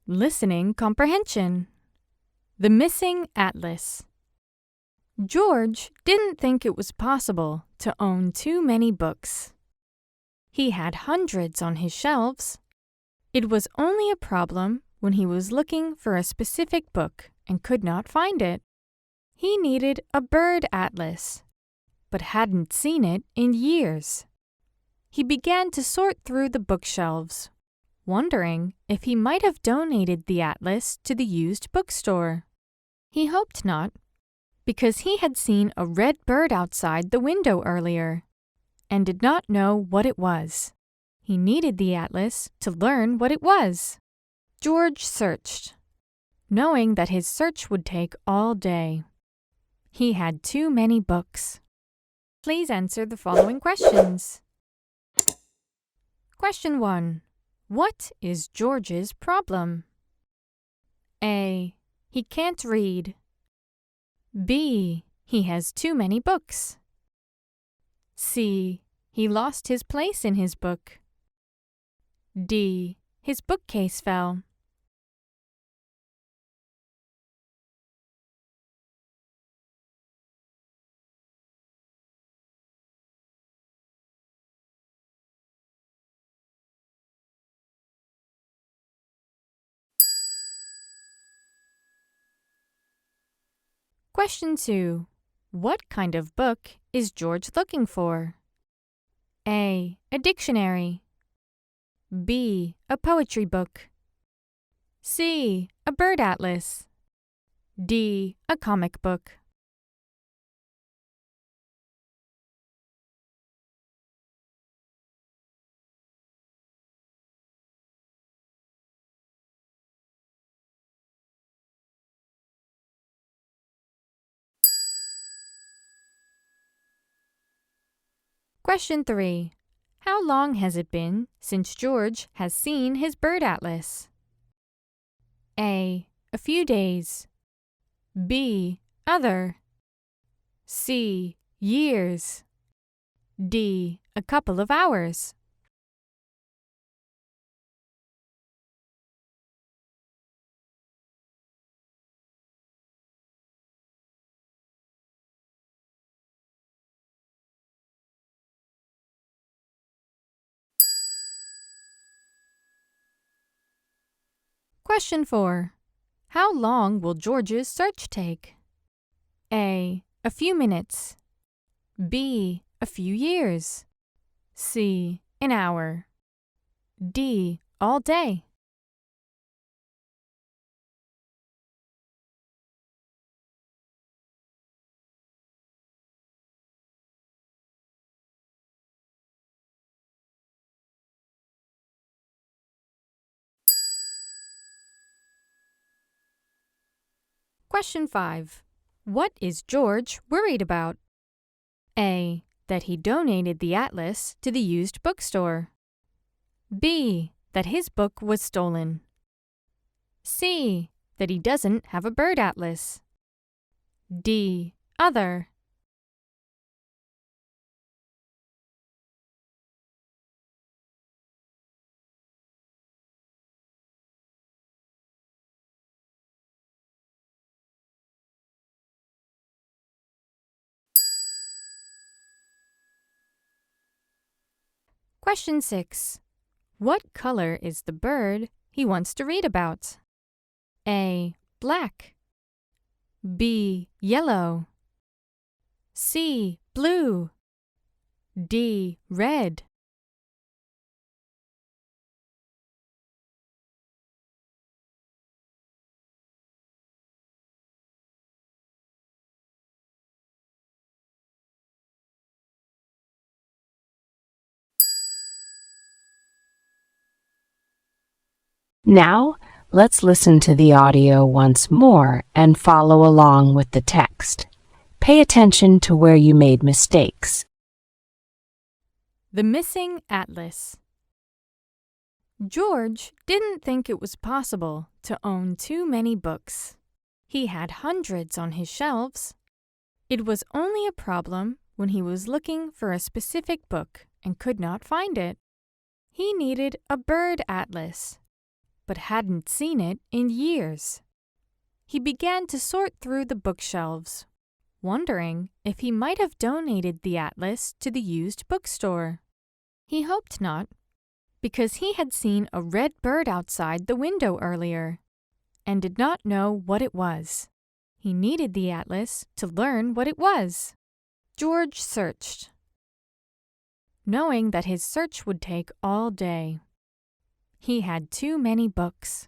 Listening comprehension. The missing atlas. George didn't think it was possible to own too many books. He had hundreds on his shelves. It was only a problem when he was looking for a specific book and could not find it. He needed a bird atlas, but hadn't seen it in years. He began to sort through the bookshelves, wondering if he might have donated the atlas to the used bookstore. He hoped not, because he had seen a red bird outside the window earlier and did not know what it was. He needed the atlas to learn what it was. George searched, knowing that his search would take all day. He had too many books. Please answer the following questions. Question 1. What is George's problem? A. He can't read. B. He has too many books. C. He lost his place in his book. D. His bookcase fell. Question 2. What kind of book is George looking for? A. A dictionary. B. A poetry book. C. A bird atlas. D. A comic book. Question 3. How long has it been since George has seen his bird atlas? A. A few days. B. Other. C. Years. D. A couple of hours. Question 4. How long will George's search take? A. A few minutes. B. A few years. C. An hour. D. All day. Question 5. What is George worried about? A. That he donated the atlas to the used bookstore. B. That his book was stolen. C. That he doesn't have a bird atlas. D. Other. Question 6. What color is the bird he wants to read about? A. Black. B. Yellow. C. Blue. D. Red. Now, let's listen to the audio once more and follow along with the text. Pay attention to where you made mistakes. The missing atlas. George didn't think it was possible to own too many books. He had hundreds on his shelves. It was only a problem when he was looking for a specific book and could not find it. He needed a bird atlas, but hadn't seen it in years. He began to sort through the bookshelves, wondering if he might have donated the atlas to the used bookstore. He hoped not, because he had seen a red bird outside the window earlier, and did not know what it was. He needed the atlas to learn what it was. George searched, knowing that his search would take all day. He had too many books.